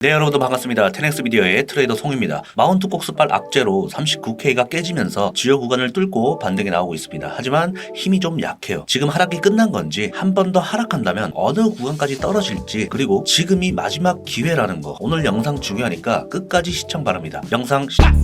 네, 여러분들 반갑습니다. 텐엑스 미디어의 트레이더 송입니다. 마운트 kok스발 악재로 39K가 깨지면서 지여 구간을 뚫고 반등이 나오고 있습니다. 하지만 힘이 좀 약해요. 지금 하락이 끝난 건지 한 번 더 하락한다면 어느 구간까지 떨어질지, 그리고 지금이 마지막 기회라는 거, 오늘 영상 중요하니까 끝까지 시청 바랍니다. 영상 시작!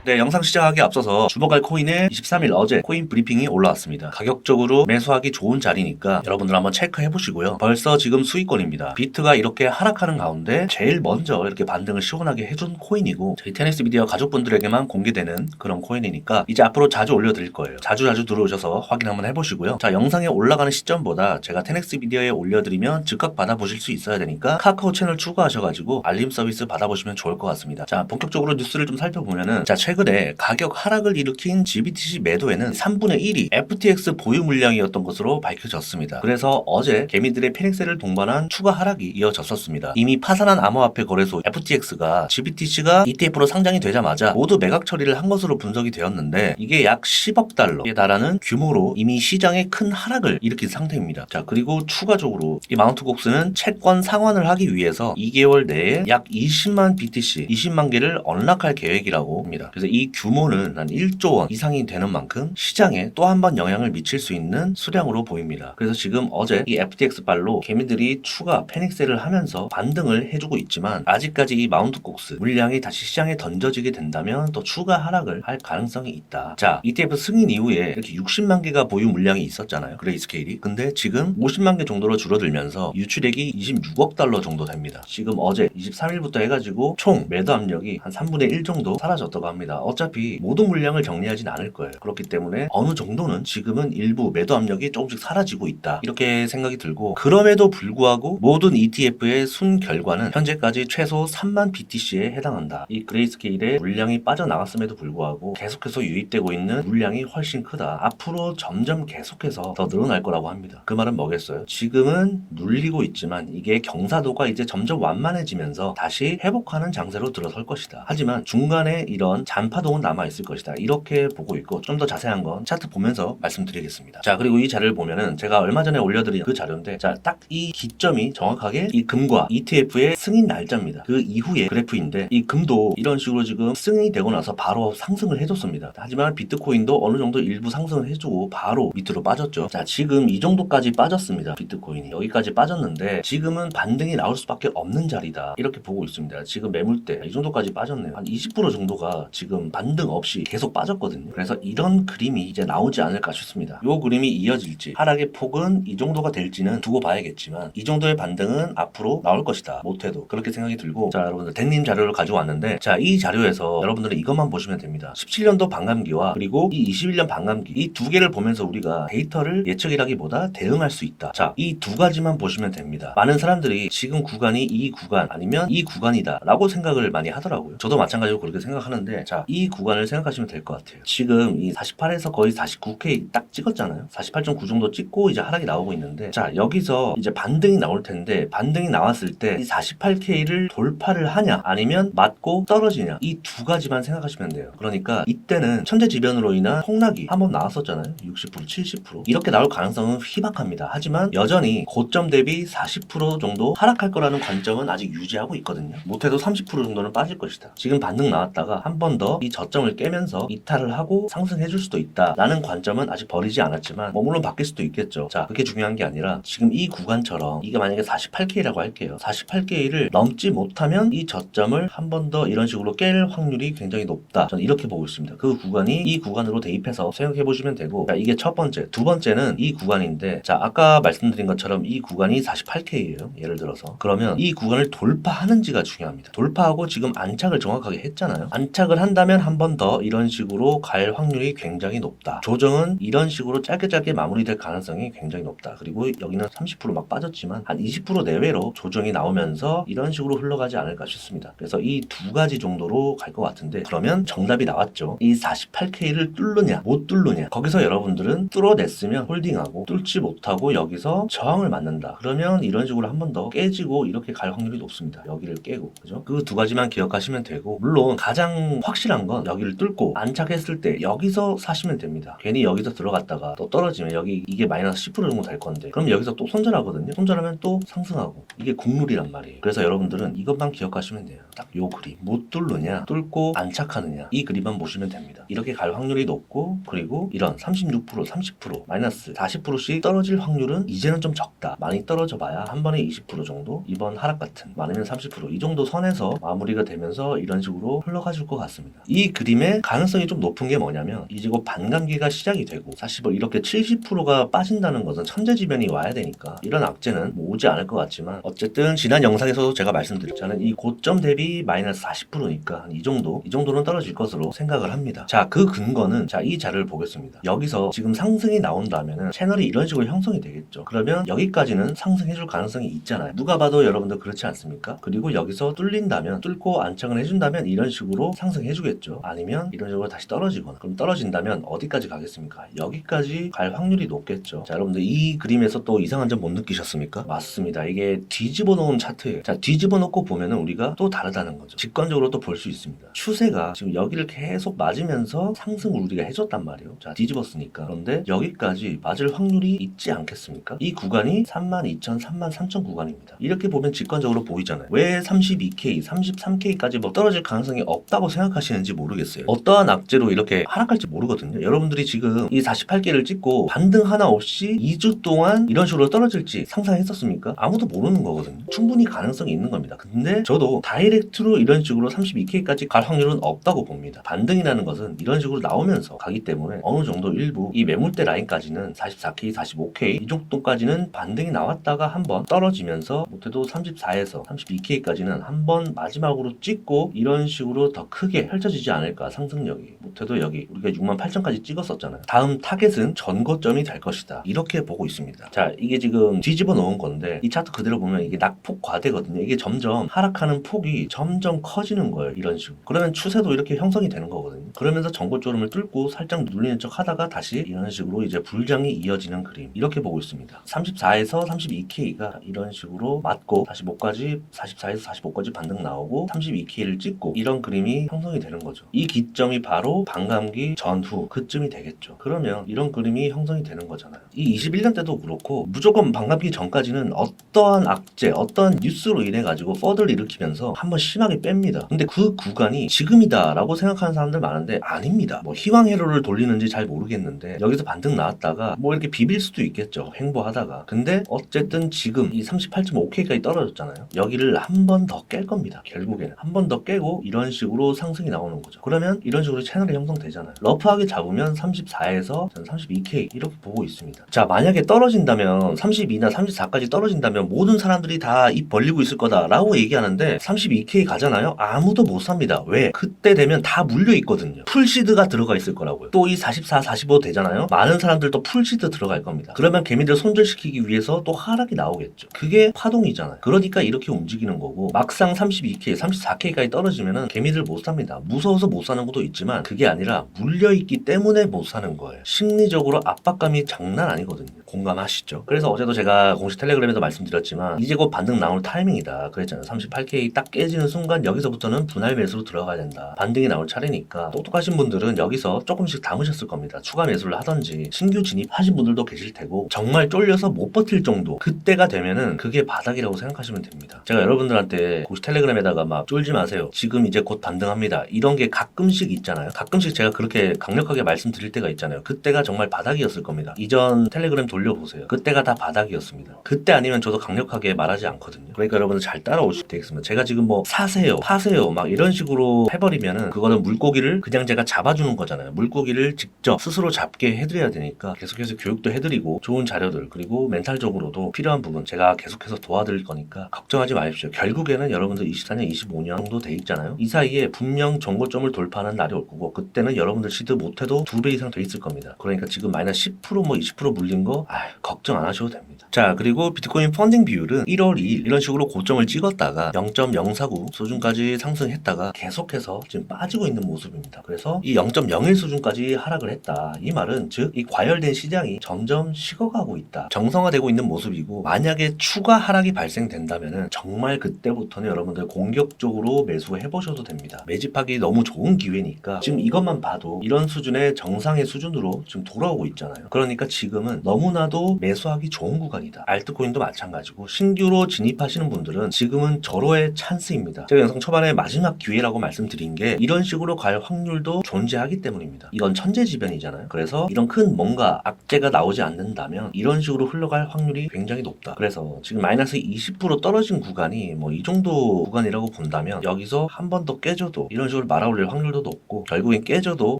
네, 영상 시작하기 앞서서 주목할 코인의 23일 어제 코인 브리핑이 올라왔습니다. 가격적으로 매수하기 좋은 자리니까 여러분들 한번 체크해 보시고요. 벌써 지금 수익권입니다. 비트가 이렇게 하락하는 가운데 제일 먼저 이렇게 반등을 시원하게 해준 코인이고, 저희 테넥스 미디어 가족분들에게만 공개되는 그런 코인이니까 이제 앞으로 자주 올려드릴 거예요. 자주 들어오셔서 확인 한번 해보시고요. 자, 영상에 올라가는 시점보다 제가 테넥스 미디어에 올려드리면 즉각 받아보실 수 있어야 되니까 카카오 채널 추가하셔가지고 알림 서비스 받아보시면 좋을 것 같습니다. 자, 본격적으로 뉴스를 좀 살펴보면은, 자, 최근에 가격 하락을 일으킨 GBTC 매도에는 3분의 1이 FTX 보유 물량이었던 것으로 밝혀졌습니다. 그래서 어제 개미들의 패닉셀을 동반한 추가 하락이 이어졌었습니다. 이미 파산한 암호화폐 거래소 FTX가 GBTC가 ETF로 상장이 되자마자 모두 매각 처리를 한 것으로 분석이 되었는데, 이게 약 10억 달러에 달하는 규모로 이미 시장에 큰 하락을 일으킨 상태입니다. 자, 그리고 추가적으로 이 마운트 kok스는 채권 상환을 하기 위해서 2개월 내에 약 20만 BTC 20만 개를 언락할 계획이라고 합니다. 그래서 이 규모는 한 1조 원 이상이 되는 만큼 시장에 또 한 번 영향을 미칠 수 있는 수량으로 보입니다. 그래서 지금 어제 이 FTX 발로 개미들이 추가 패닉셀을 하면서 반등을 해주고 있지만, 아직까지 이 마운트 kok스 물량이 다시 시장에 던져지게 된다면 또 추가 하락을 할 가능성이 있다. 자, ETF 승인 이후에 이렇게 60만 개가 보유 물량이 있었잖아요, 그레이스케일이. 근데 지금 50만 개 정도로 줄어들면서 유출액이 26억 달러 정도 됩니다. 지금 어제 23일부터 해가지고 총 매도 압력이 한 3분의 1 정도 사라졌다고 합니다. 어차피 모든 물량을 정리하진 않을 거예요. 그렇기 때문에 어느 정도는 지금은 일부 매도 압력이 조금씩 사라지고 있다, 이렇게 생각이 들고, 그럼에도 불구하고 모든 ETF의 순 결과는 현재까지 최소 3만 BTC에 해당한다. 이 그레이스케일의 물량이 빠져나갔음에도 불구하고 계속해서 유입되고 있는 물량이 훨씬 크다. 앞으로 점점 계속해서 더 늘어날 거라고 합니다. 그 말은 뭐겠어요? 지금은 눌리고 있지만 이게 경사도가 이제 점점 완만해지면서 다시 회복하는 장세로 들어설 것이다. 하지만 중간에 이런 잔파동은 남아있을 것이다, 이렇게 보고 있고, 좀 더 자세한 건 차트 보면서 말씀드리겠습니다. 자, 그리고 이 자료를 보면은 제가 얼마 전에 올려드린 그 자료인데, 자, 딱 이 기점이 정확하게 이 금과 ETF의 승인 날짜입니다. 그 이후의 그래프인데, 이 금도 이런 식으로 지금 승인이 되고 나서 바로 상승을 해줬습니다. 하지만 비트코인도 어느 정도 일부 상승을 해주고 바로 밑으로 빠졌죠. 자, 지금 이 정도까지 빠졌습니다. 비트코인이 여기까지 빠졌는데 지금은 반등이 나올 수밖에 없는 자리다, 이렇게 보고 있습니다. 지금 매물대 이 정도까지 빠졌네요. 한 20% 정도가 지금 반등 없이 계속 빠졌거든요. 그래서 이런 그림이 이제 나오지 않을까 싶습니다. 이 그림이 이어질지, 하락의 폭은 이 정도가 될지는 두고 봐야겠지만, 이 정도의 반등은 앞으로 나올 것이다, 못해도, 그렇게 생각이 들고. 자, 여러분들 댕님 자료를 가져왔는데, 자, 이 자료에서 여러분들은 이것만 보시면 됩니다. 17년도 반감기와 그리고 이 21년 반감기, 이 두 개를 보면서 우리가 데이터를 예측이라기보다 대응할 수 있다. 자, 이 두 가지만 보시면 됩니다. 많은 사람들이 지금 구간이 이 구간 아니면 이 구간이다 라고 생각을 많이 하더라고요. 저도 마찬가지로 그렇게 생각하는데, 자, 이 구간을 생각하시면 될 것 같아요. 지금 이 48에서 거의 49K 딱 찍었잖아요. 48.9 정도 찍고 이제 하락이 나오고 있는데, 자, 여기서 이제 반등이 나올 텐데, 반등이 나왔을 때 이 48K를 돌파를 하냐 아니면 맞고 떨어지냐, 이 두 가지만 생각하시면 돼요. 그러니까 이때는 천재지변으로 인한 폭락이 한번 나왔었잖아요. 60%, 70% 이렇게 나올 가능성은 희박합니다. 하지만 여전히 고점 대비 40% 정도 하락할 거라는 관점은 아직 유지하고 있거든요. 못해도 30% 정도는 빠질 것이다. 지금 반등 나왔다가 한 번 더 이 저점을 깨면서 이탈을 하고 상승해줄 수도 있다 라는 관점은 아직 버리지 않았지만, 물론 바뀔 수도 있겠죠. 자, 그게 중요한 게 아니라 지금 이 구간처럼, 이게 만약에 48K라고 할게요. 48K를 넘지 못하면 이 저점을 한 번 더 이런 식으로 깰 확률이 굉장히 높다, 저는 이렇게 보고 있습니다. 그 구간이 이 구간으로 대입해서 생각해 보시면 되고, 자, 이게 첫 번째. 두 번째는 이 구간인데, 자, 아까 말씀드린 것처럼 이 구간이 48K예요. 예를 들어서. 그러면 이 구간을 돌파하는지가 중요합니다. 돌파하고 지금 안착을 정확하게 했잖아요. 안착을 한 떨어진다면 한 번 더 이런 식으로 갈 확률이 굉장히 높다. 조정은 이런 식으로 짧게 마무리될 가능성이 굉장히 높다. 그리고 여기는 30% 빠졌지만 한 20% 내외로 조정이 나오면서 이런 식으로 흘러가지 않을까 싶습니다. 그래서 이 두 가지 정도로 갈 것 같은데, 그러면 정답이 나왔죠. 이 48K를 뚫느냐 못 뚫느냐. 거기서 여러분들은 뚫어냈으면 홀딩하고, 뚫지 못하고 여기서 저항을 맞는다. 그러면 이런 식으로 한 번 더 깨지고 이렇게 갈 확률이 높습니다. 여기를 깨고, 그죠? 그 두 가지만 기억하시면 되고, 물론 가장 확실한 건 여기를 뚫고 안착했을 때 여기서 사시면 됩니다. 괜히 여기서 들어갔다가 또 떨어지면 여기 이게 마이너스 10% 정도 될 건데, 그럼 여기서 또 손절하거든요. 손절하면 또 상승하고, 이게 국룰이란 말이에요. 그래서 여러분들은 이것만 기억하시면 돼요. 딱 요 그림, 못 뚫느냐 뚫고 안착하느냐, 이 그림만 보시면 됩니다. 이렇게 갈 확률이 높고, 그리고 이런 36%, 30%, 마이너스 40%씩 떨어질 확률은 이제는 좀 적다. 많이 떨어져 봐야 한 번에 20% 정도, 이번 하락 같은 많으면 30%, 이 정도 선에서 마무리가 되면서 이런 식으로 흘러가줄 것 같습니다. 이 그림의 가능성이 좀 높은 게 뭐냐면, 이제 곧 반감기가 시작이 되고, 사실 뭐 이렇게 70%가 빠진다는 것은 천재지변이 와야 되니까 이런 악재는 뭐 오지 않을 것 같지만, 어쨌든 지난 영상에서도 제가 말씀드렸잖아요. 이 고점 대비 마이너스 40%니까 이 정도는 떨어질 것으로 생각을 합니다. 자, 그 근거는, 자, 이 자료를 보겠습니다. 여기서 지금 상승이 나온다면은 채널이 이런 식으로 형성이 되겠죠. 그러면 여기까지는 상승해줄 가능성이 있잖아요. 누가 봐도 여러분들 그렇지 않습니까? 그리고 여기서 뚫린다면, 뚫고 안착을 해준다면 이런 식으로 상승해주겠죠. 아니면 이런 식으로 다시 떨어지거나, 그럼 떨어진다면 어디까지 가겠습니까? 여기까지 갈 확률이 높겠죠. 자, 여러분들 이 그림에서 또 이상한 점 못 느끼셨습니까? 맞습니다. 이게 뒤집어 놓은 차트예요. 자, 뒤집어 놓고 보면은 우리가 또 다르다는 거죠. 직관적으로 또 볼 수 있습니다. 추세가 지금 여기를 계속 맞으면서 상승을 우리가 해줬단 말이에요. 자, 뒤집었으니까. 그런데 여기까지 맞을 확률이 있지 않겠습니까? 이 구간이 32,000, 33,000 구간입니다. 이렇게 보면 직관적으로 보이잖아요. 왜 32K, 33K까지 뭐 떨어질 가능성이 없다고 생각하시는지 모르겠어요. 어떠한 악재로 이렇게 하락할지 모르거든요. 여러분들이 지금 이 48K를 찍고 반등 하나 없이 2주 동안 이런 식으로 떨어질지 상상했었습니까? 아무도 모르는 거거든요. 충분히 가능성이 있는 겁니다. 근데 저도 다이렉트로 이런 식으로 32K까지 갈 확률은 없다고 봅니다. 반등이라는 것은 이런 식으로 나오면서 가기 때문에 어느 정도 일부 이 매물대 라인까지는 44K, 45K 이 정도까지는 반등이 나왔다가 한번 떨어지면서, 못해도 34에서 32K까지는 한번 마지막으로 찍고 이런 식으로 더 크게 펼쳐지지 않을까, 상승력이. 못해도 여기 우리가 68,000까지 찍었었잖아요. 다음 타겟은 전고점이 될 것이다, 이렇게 보고 있습니다. 자, 이게 지금 뒤집어 놓은 건데, 이 차트 그대로 보면 이게 낙폭 과대거든요. 이게 점점 하락하는 폭이 점점 커지는 거예요. 이런 식으로. 그러면 추세도 이렇게 형성이 되는 거거든요. 그러면서 전고점을 뚫고 살짝 눌리는 척 하다가 다시 이런 식으로 이제 불장이 이어지는 그림, 이렇게 보고 있습니다. 34에서 32K가 이런 식으로 맞고 다시 목까지 44에서 45까지 반등 나오고 32K를 찍고 이런 그림이 형성이 되는 거죠. 이 기점이 바로 반감기 전후 그쯤이 되겠죠. 그러면 이런 그림이 형성이 되는 거잖아요. 이 21년 때도 그렇고 무조건 반감기 전까지는 어떠한 악재, 어떠한 뉴스로 인해 가지고 퍼드를 일으키면서 한번 심하게 뺍니다. 근데 그 구간이 지금이다 라고 생각하는 사람들 많은데 아닙니다. 뭐 희망회로를 돌리는지 잘 모르겠는데 여기서 반등 나왔다가 뭐 이렇게 비빌 수도 있겠죠, 횡보하다가. 근데 어쨌든 지금 이 38.5K까지 떨어졌잖아요. 여기를 한 번 더 깰 겁니다. 결국에는 한 번 더 깨고 이런 식으로 상승이 나오는 거죠. 그러면 이런 식으로 채널이 형성되잖아요. 러프하게 잡으면 34에서 32K 이렇게 보고 있습니다. 자, 만약에 떨어진다면 32나 34까지 떨어진다면 모든 사람들이 다 입 벌리고 있을 거다라고 얘기하는데 32K 가잖아요. 아무도 못 삽니다. 왜? 그때 되면 다 물려 있거든요. 풀시드가 들어가 있을 거라고요. 또 이 44, 45 되잖아요. 많은 사람들도 풀시드 들어갈 겁니다. 그러면 개미들 손절시키기 위해서 또 하락이 나오겠죠. 그게 파동이잖아요. 그러니까 이렇게 움직이는 거고, 막상 32K, 34K까지 떨어지면은 개미들 못 삽니다. 무서워서 못 사는 것도 있지만 그게 아니라 물려있기 때문에 못 사는 거예요. 심리적으로 압박감이 장난 아니거든요. 공감하시죠? 그래서 어제도 제가 공식 텔레그램에도 말씀드렸지만 이제 곧 반등 나올 타이밍이다 그랬잖아요. 38K 딱 깨지는 순간 여기서부터는 분할 매수로 들어가야 된다. 반등이 나올 차례니까 똑똑하신 분들은 여기서 조금씩 담으셨을 겁니다. 추가 매수를 하던지 신규 진입하신 분들도 계실 테고, 정말 쫄려서 못 버틸 정도, 그때가 되면은 그게 바닥이라고 생각하시면 됩니다. 제가 여러분들한테 공식 텔레그램에다가 막 쫄지 마세요, 지금 이제 곧 반등합니다, 이런 게 가끔씩 있잖아요. 가끔씩 제가 그렇게 강력하게 말씀드릴 때가 있잖아요. 그때가 정말 바닥이었을 겁니다. 이전 텔레그램 돌려보세요. 그때가 다 바닥이었습니다. 그때 아니면 저도 강력하게 말하지 않거든요. 그러니까 여러분들 잘 따라오시면 되겠습니다. 제가 지금 뭐 사세요, 파세요 막 이런 식으로 해버리면은 그거는 물고기를 그냥 제가 잡아주는 거잖아요. 물고기를 직접 스스로 잡게 해드려야 되니까 계속해서 교육도 해드리고 좋은 자료들, 그리고 멘탈적으로도 필요한 부분 제가 계속해서 도와드릴 거니까 걱정하지 마십시오. 결국에는 여러분들 24년, 25년 정도 돼 있잖아요. 이 사이에 분명 정고점을 돌파하는 날이 올 거고 그때는 여러분들 시드 못해도 2배 이상 돼 있을 겁니다. 그러니까 지금 마이너스 10% 20% 물린 거 걱정 안 하셔도 됩니다. 자, 그리고 비트코인 펀딩 비율은 1월 2일 이런 식으로 고점을 찍었다가 0.049 수준까지 상승했다가 계속해서 지금 빠지고 있는 모습입니다. 그래서 이 0.01 수준까지 하락을 했다. 이 말은 즉 이 과열된 시장이 점점 식어가고 있다. 정상화되고 있는 모습이고 만약에 추가 하락이 발생된다면은 정말 그때부터는 여러분들 공격적으로 매수해 보셔도 됩니다. 매집하기 너무 좋은 기회니까 지금 이것만 봐도 이런 수준의 정상의 수준으로 지금 돌아오고 있잖아요. 그러니까 지금은 너무나도 매수하기 좋은 구간이다. 알트코인도 마찬가지고 신규로 진입하시는 분들은 지금은 절호의 찬스입니다. 제가 영상 초반에 마지막 기회라고 말씀드린 게 이런 식으로 갈 확률도 존재하기 때문입니다. 이건 천재지변이잖아요. 그래서 이런 큰 뭔가 악재가 나오지 않는다면 이런 식으로 흘러갈 확률이 굉장히 높다. 그래서 지금 마이너스 20% 떨어진 구간이 뭐 이 정도 구간이라고 본다면 여기서 한 번 더 깨져도 이런 식으로 말아올릴 확률도 높고 결국엔 깨져도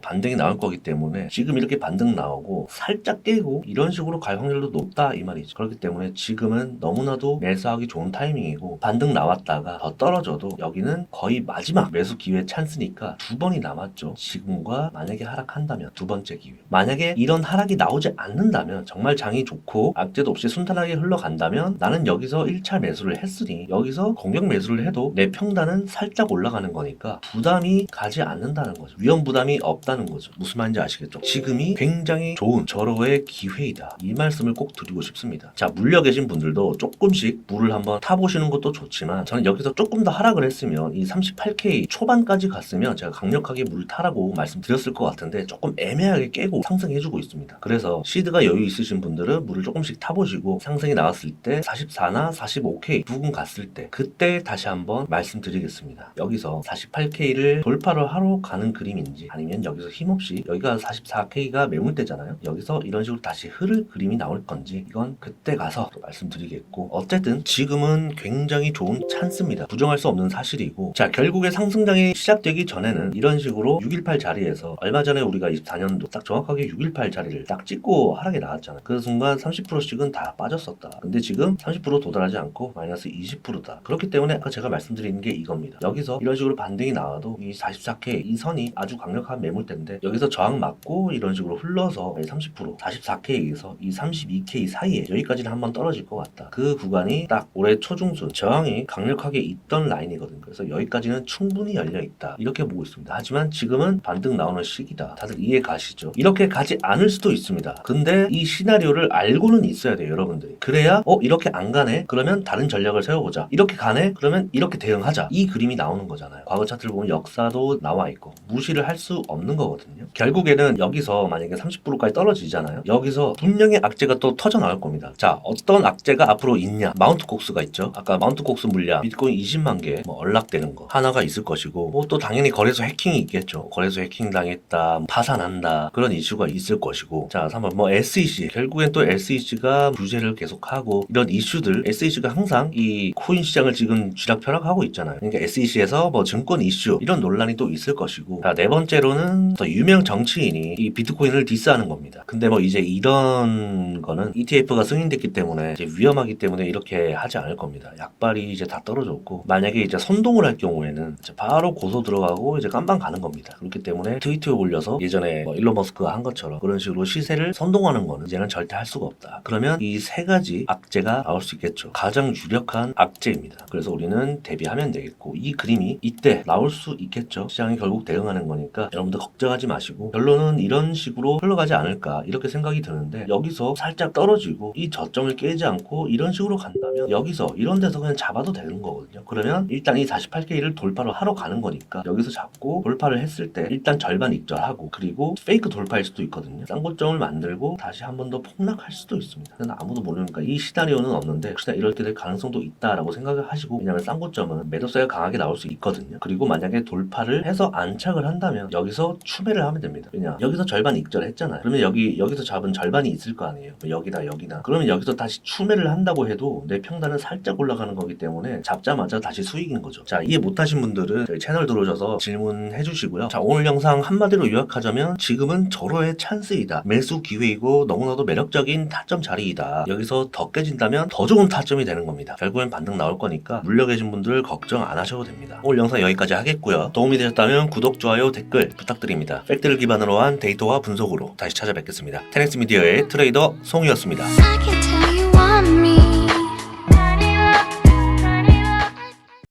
반등이 나올 거기 때문에 지금 이렇게 반등 나오고 살짝 깨고 이런 식으로 갈 확률도 높다 이 말이죠. 그렇기 때문에 지금은 너무나도 매수하기 좋은 타이밍이고 반등 나왔다가 더 떨어져도 여기는 거의 마지막 매수 기회 찬스니까 2번이 남았죠. 지금과 만약에 하락한다면 2번째 기회. 만약에 이런 하락이 나오지 않는다면 정말 장이 좋고 악재도 없이 순탄하게 흘러간다면 나는 여기서 1차 매수를 했으니 여기서 공격 매수를 해도 내 평단은 살짝 올라가는 거니까 부담이 가지 않는다는 거죠. 위험 부담이 없다는 거죠. 무슨 말인지 아시겠죠? 지금이 굉장히 좋은 절호의 기회이다. 이 말씀을 꼭 드리고 싶습니다. 자, 물려 계신 분들도 조금씩 물을 한번 타보시는 것도 좋지만 저는 여기서 조금 더 하락을 했으면 이 38K 초반까지 갔으면 제가 강력하게 물을 타라고 말씀드렸을 것 같은데 조금 애매하게 깨고 상승해주고 있습니다. 그래서 시드가 여유 있으신 분들은 물을 조금씩 타보시고 상승이 나왔을 때 44나 45K 부근 갔을 때 그때 다시 한번 말씀드리겠습니다. 여기서 48K를 돌파를 하러 가는 그림인지 아니면 여기서 힘없이 여기가 44K가 매물대잖아요. 여기서 이런 식으로 다시 흐를 그림이 나올 건지 이건 그때 가서 또 말씀드리겠고 어쨌든 지금은 굉장히 좋은 찬스입니다. 부정할 수 없는 사실이고 자 결국에 상승장이 시작되기 전에는 이런 식으로 618 자리에서 얼마 전에 우리가 24년도 딱 정확하게 618 자리를 딱 찍고 하락이 나왔잖아요. 그 순간 30%씩은 다 빠졌었다. 근데 지금 30% 도달하지 않고 마이너스 20%다. 그렇기 때문에 아까 제가 말씀드리는 게 이겁니다. 여기서 이런 식으로 반등이 나와도 이 44K 이 선이 아주 강력한 매물대인데 여기서 저항 맞고 이런 식으로 흘러서 30% 44K에서 이 32K 사이에 여기까지는 한번 떨어질 것 같다. 그 구간이 딱 올해 초중순 저항이 강력하게 있던 라인이거든요. 그래서 여기까지는 충분히 열려 있다. 이렇게 보고 있습니다. 하지만 지금은 반등 나오는 시기다. 다들 이해 가시죠? 이렇게 가지 않을 수도 있습니다. 근데 이 시나리오를 알고는 있어야 돼요, 여러분들이. 그래야 이렇게 안 가네? 그러면 다른 전략을 세워보자. 이렇게 가네? 그러면 이렇게 대응하자. 이 그림이 나오는 거잖아요. 과거 차트를 보면 역사도 나와 있고 무시를 할 수 없는 거거든요. 결국에는 여기서 만약에 30%까지 떨어지잖아요. 여기서 분명히 악재가 또 터져 나올 겁니다. 자, 어떤 악재가 앞으로 있냐? 마운트 곡수가 있죠. 아까 마운트 곡수 물량 비트코인 20만 개 언락되는 거 하나가 있을 것이고 또 당연히 거래소 해킹이 있겠죠. 거래소 해킹 당했다, 파산한다 그런 이슈가 있을 것이고 자, 3번 SEC 결국엔 또 SEC가 규제를 계속하고 이런 이슈들 SEC가 항상 이 코인 시장을 지금 쥐락펴락하고 있잖아요. 그러니까 SEC에서 증권 이슈 이런 논란이 또 있을 것이고 자, 네 번째로는 더 유명 정치인이 이 비트코인을 디스하는 겁니다. 근데 이제 이런 거는 ETF가 승인됐기 때문에 이제 위험하기 때문에 이렇게 하지 않을 겁니다. 약발이 이제 다 떨어졌고 만약에 이제 선동을 할 경우에는 이제 바로 고소 들어가고 이제 깜방 가는 겁니다. 그렇기 때문에 트위터에 올려서 예전에 일론 머스크가 한 것처럼 그런 식으로 시세를 선동하는 거는 이제는 절대 할 수가 없다. 그러면 이 세 가지 악재가 나올 수 있겠죠. 가장 유력한 악재입니다. 그래서 우리는 대비하면 되겠고 이 그림이 이때 나올 수 있겠죠. 시장이 결국 대응하는 거니까 여러분들 걱정하지 마시고 결론은 이런 식으로 흘러가지 않을까 이렇게 생각이 드는데 여기서 살짝 떨어지고 이 저점을 깨지 않고 이런 식으로 간다면 여기서 이런 데서 그냥 잡아도 되는 거거든요. 그러면 일단 이 48K를 돌파를 하러 가는 거니까 여기서 잡고 돌파를 했을 때 일단 절반 익절하고 그리고 페이크 돌파일 수도 있거든요. 쌍고점을 만들고 다시 한 번 더 폭락할 수도 있습니다. 근데 아무도 모르니까 이 시나리오는 없는데 혹시나 이렇게 될 가능성도 있다라고 생각을 하시고 왜냐면 쌍고점은 매도세가 강하게 나올 수 있거든요. 그리고 만약에 돌파를 해서 안착을 한다면 여기서 추매를 하면 됩니다. 왜냐 여기서 절반 익절했잖아요. 그러면 여기서 잡은 절반이 있을 거 아니에요. 여기다 여기나 그러면 여기서 다시 추매를 한다고 해도 내 평단은 살짝 올라가는 거기 때문에 잡자마자 다시 수익인 거죠. 자, 이해 못하신 분들은 저희 채널 들어오셔서 질문해 주시고요. 자, 오늘 영상 한마디로 요약하자면 지금은 절호의 찬스이다. 매수 기회이고 너무나도 매력적인 타점 자리이다. 여기서 더 깨진다면 더 좋은 타점이 되는 겁니다. 결국엔 반등 나올 거니까 물려 계신 분들 걱정 안 하셔도 됩니다. 오늘 영상 여기까지 하겠고요. 또 도움이 되셨다면 구독, 좋아요, 댓글 부탁드립니다. 팩트를 기반으로 한 데이터와 분석으로 다시 찾아뵙겠습니다. 테넥스 미디어의 트레이더 송이었습니다. I can tell